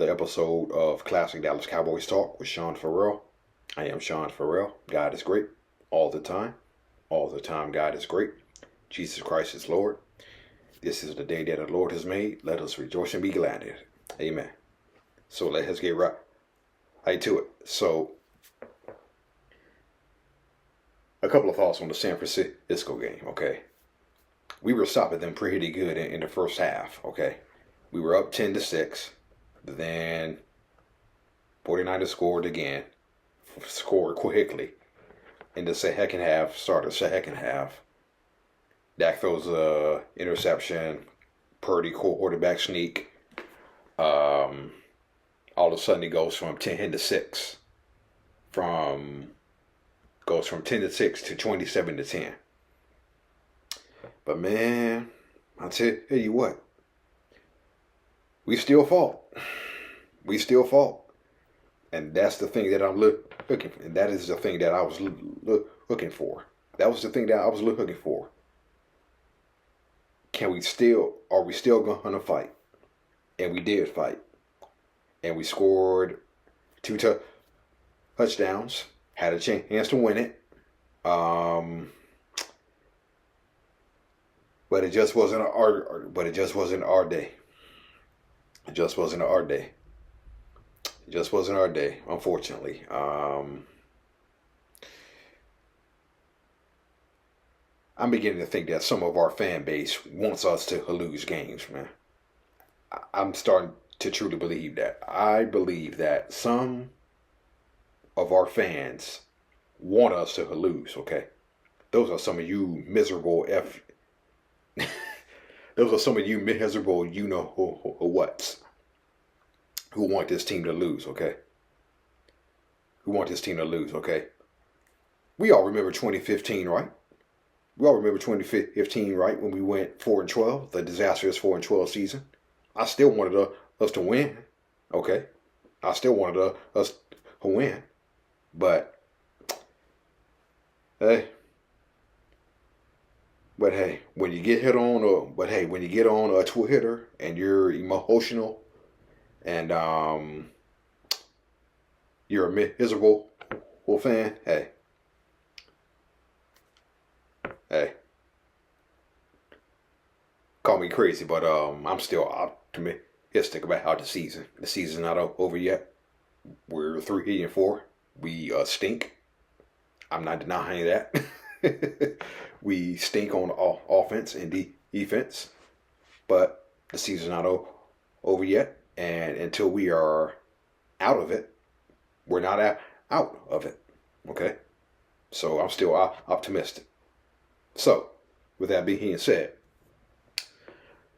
another episode of Classic Dallas Cowboys Talk with Sean Farrell. I am Sean Farrell. God is great all the time. All the time, God is great. Jesus Christ is Lord. This is the day that the Lord has made. Let us rejoice and be glad in it. Amen. So let us get right to it. So, a couple of thoughts on the San Francisco game, okay? We were stopping them pretty good in the first half, okay? We were up 10-6. Then 49ers scored again. Scored quickly. In the second half, started the second half. Dak throws a interception. Purdy quarterback sneak. All of a sudden, it goes from 10-6. Goes from 10-6 to 27-10. But man, I tell you what, we still fought. We still fought. And that's the thing that I'm looking for. And that is the thing that I was looking for. That was the thing that I was looking for. Are we still going to fight? And we did fight. And we scored 2 touchdowns. Had a chance to win it. But it just wasn't our day. It just wasn't our day. It just wasn't our day, unfortunately. I'm beginning to think that some of our fan base wants us to lose games, man. I'm starting to truly believe that. I believe that some of our fans want us to lose, okay? Those are some of you miserable Those are some of you miserable you-know-whats who want this team to lose, okay? Who want this team to lose, okay? We all remember 2015, right? We all remember 2015, right? When we went 4-12, the disastrous 4-12 season. I still wanted us to win, okay? I still wanted us to win. But, hey, when you get on Twitter and you're emotional and you're a miserable fan, hey, call me crazy, but I'm still optimistic about how the season's not over yet. We're 3-4. We stink. I'm not denying that. We stink on offense and defense, but the season's not over yet. And until we are out of it, we're not out of it. Okay? So I'm still optimistic. So, with that being said,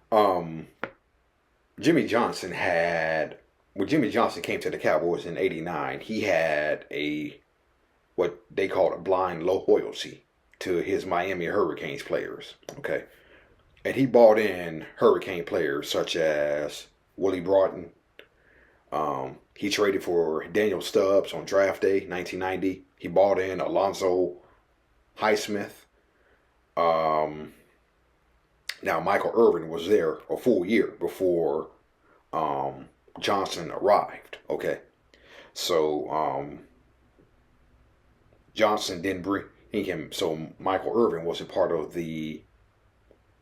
when Jimmy Johnson came to the Cowboys in '89, he had what they called a blind loyalty to his Miami Hurricanes players. Okay. And he bought in Hurricane players such as Willie Broughton. He traded for Daniel Stubbs on draft day, 1990. He bought in Alonzo Highsmith. Now, Michael Irvin was there a full year before Johnson arrived. Okay. So, Johnson didn't bring him. So, Michael Irvin wasn't part of the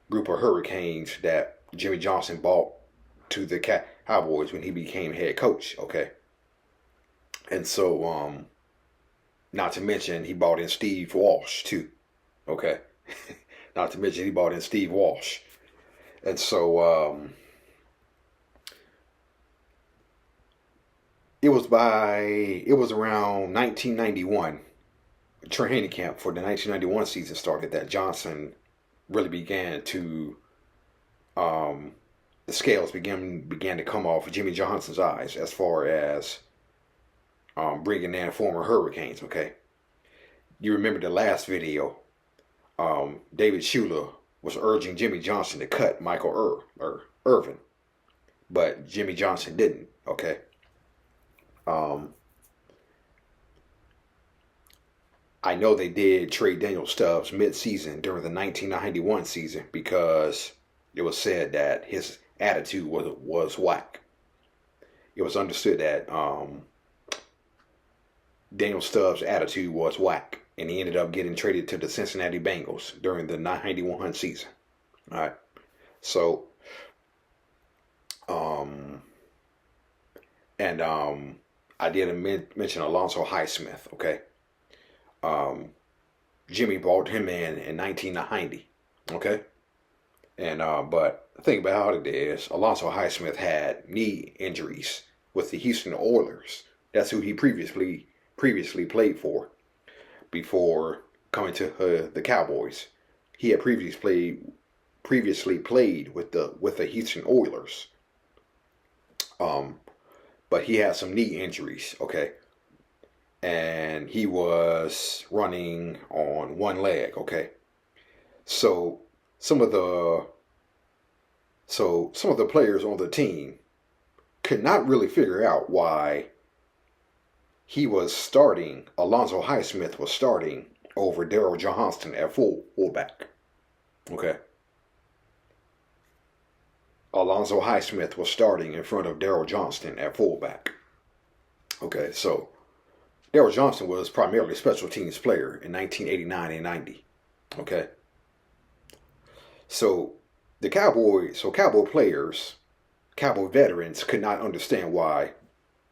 group of Hurricanes that Jimmy Johnson bought to the Cowboys when he became head coach. Okay. And so, not to mention, he bought in Steve Walsh, too. Okay. Not to mention, he bought in Steve Walsh. And so, it was around 1991, training camp for the 1991 season started, that Johnson really began to, the scales began to come off Jimmy Johnson's eyes as far as bringing in former Hurricanes, okay? You remember the last video, David Shula was urging Jimmy Johnson to cut Michael Irvin, but Jimmy Johnson didn't, okay? I know they did trade Daniel Stubbs mid-season during the 1991 season because it was said that his attitude was whack. it was understood that Daniel Stubbs' attitude was whack, and he ended up getting traded to the Cincinnati Bengals during the 91 season. All right, so um, and I did mention Alonzo Highsmith. Okay, um, Jimmy brought him in 1990. Okay, and but the thing about it is, Alonzo Highsmith had knee injuries with the Houston Oilers. That's who he previously played for before coming to the Cowboys. He had previously played with the Houston Oilers. Um, but he had some knee injuries. Okay, and he was running on one leg. Okay, so some of the some of the players on the team could not really figure out why he was starting. Alonzo Highsmith was starting over Daryl Johnston at fullback. Okay, Alonzo Highsmith was starting in front of Daryl Johnston at fullback. Okay, so Daryl Johnston was primarily a special teams player in 1989 and 90. Okay, so Cowboy players, Cowboy veterans could not understand why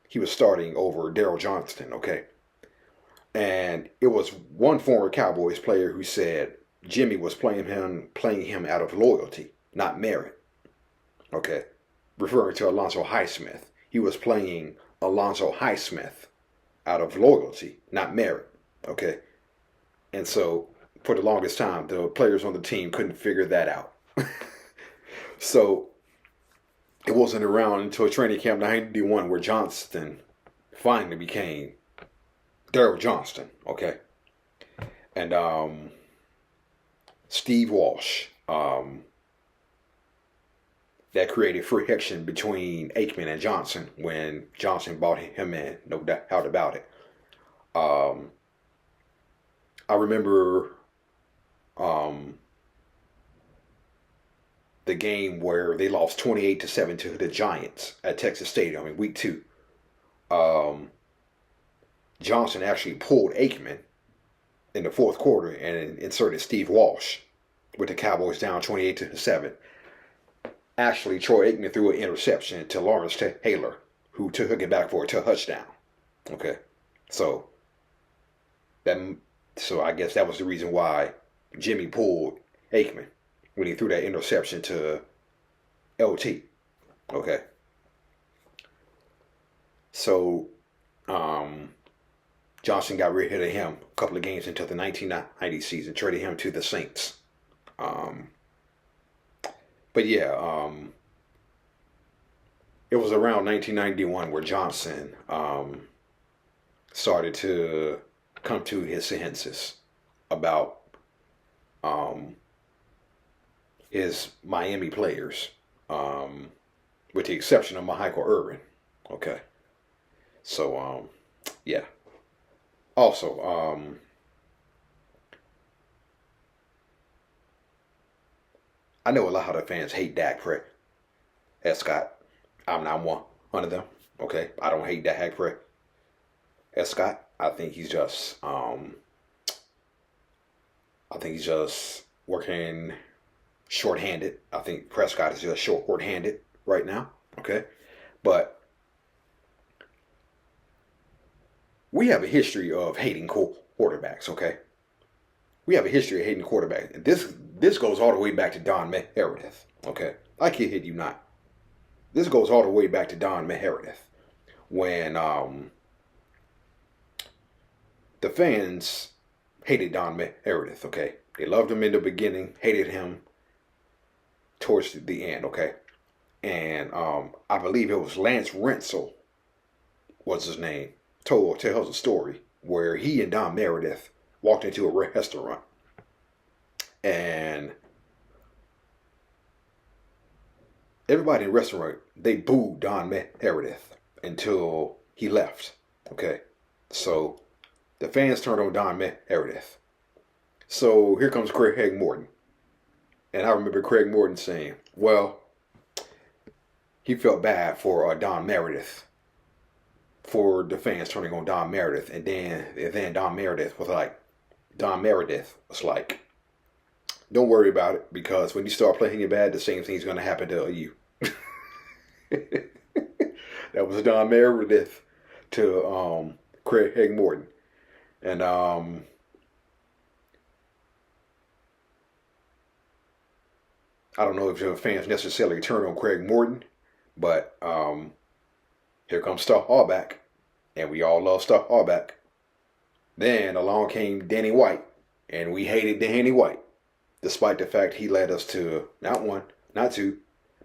he was starting over Daryl Johnston. Okay, and it was one former Cowboys player who said Jimmy was playing him out of loyalty, not merit. Okay, referring to Alonzo Highsmith, he was playing Alonzo Highsmith out of loyalty, not merit. Okay, and so for the longest time, the players on the team couldn't figure that out. So it wasn't around until training camp 91 where Johnston finally became Daryl Johnston. Okay, and Steve Walsh. That created friction between Aikman and Johnson when Johnson brought him in, no doubt about it. I remember the game where they lost 28-7 to the Giants at Texas Stadium in Week 2. Johnson actually pulled Aikman in the fourth quarter and inserted Steve Walsh with the Cowboys down 28-7. Actually, Troy Aikman threw an interception to Lawrence Taylor, who took it back for a touchdown. Okay, so I guess that was the reason why Jimmy pulled Aikman when he threw that interception to LT. Okay, so Johnson got rid of him a couple of games into the 1990 season, traded him to the Saints. But yeah, it was around 1991 where Johnson started to come to his senses about his Miami players, with the exception of Michael Irvin. Okay, so yeah. Also, I know a lot of the fans hate Dak Prescott. I'm not one of them. Okay, I don't hate Dak Prescott. I think he's just working shorthanded. I think Prescott is just shorthanded right now. Okay, but we have a history of hating quarterbacks. Okay, we have a history of hating quarterbacks. And this goes all the way back to Don Meredith. Okay, I kid you not. This goes all the way back to Don Meredith when the fans hated Don Meredith. Okay, they loved him in the beginning, hated him towards the end. Okay, and I believe it was Lance Rensel was his name. Tells a story where he and Don Meredith walked into a restaurant and everybody in the restaurant, they booed Don Meredith until he left. Okay, so the fans turned on Don Meredith. So here comes Craig Morton. And I remember Craig Morton saying, well, he felt bad for Don Meredith for the fans turning on Don Meredith, and then Don Meredith was like, don't worry about it, because when you start playing it bad, the same thing's going to happen to you. That was Don Meredith to Craig Morton. And I don't know if the fans necessarily turn on Craig Morton, but here comes Star Hallback, and we all love Star Hallback. Then along came Danny White, and we hated Danny White, despite the fact he led us to not one, not two,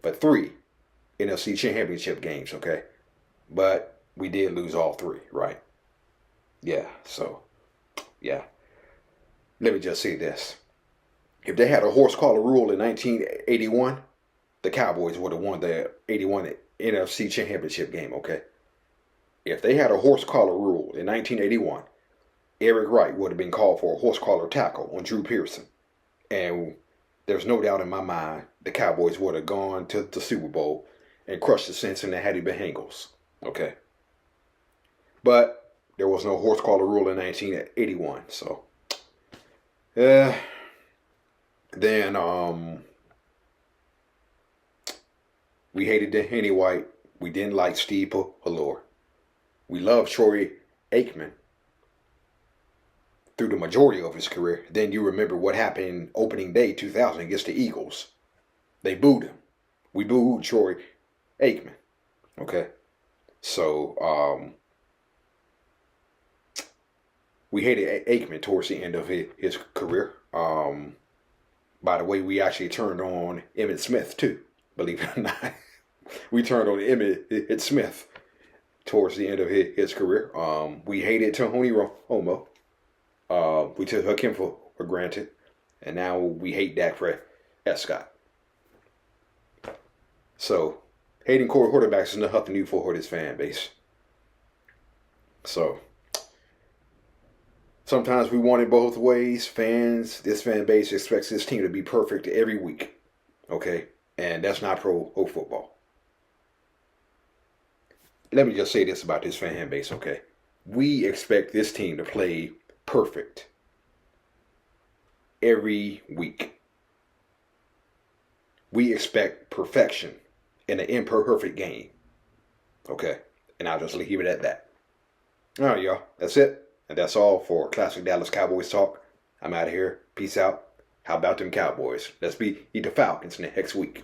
but three NFC championship games, okay? But we did lose all three, right? Yeah, so, yeah. Let me just say this. If they had a horse collar rule in 1981, the Cowboys would have won the 81 NFC championship game, okay? If they had a horse collar rule in 1981, Eric Wright would have been called for a horse collar tackle on Drew Pearson. And there's no doubt in my mind the Cowboys would have gone to the Super Bowl and crushed the Cincinnati Bengals, okay? But there was no horse collar rule in 1981, so... Then we hated Danny White. We didn't like Steve Allure. We loved Troy Aikman through the majority of his career. Then you remember what happened opening day 2000 against the Eagles. They booed him. We booed Troy Aikman. Okay? So, we hated Aikman towards the end of his career. By the way, we actually turned on Emmitt Smith too, believe it or not. We turned on Emmitt Smith towards the end of his career. We hated Tony Romo. We took him for granted. And now we hate Dak Prescott. So, hating quarterbacks is nothing new for his fan base. So, sometimes we want it both ways. This fan base expects this team to be perfect every week. Okay? And that's not pro football. Let me just say this about this fan base, okay? We expect this team to play perfect every week. We expect perfection in an imperfect game. Okay? And I'll just leave it at that. All right, y'all. That's it. And that's all for Classic Dallas Cowboys Talk. I'm out of here. Peace out. How about them Cowboys? Let's beat the Falcons next week.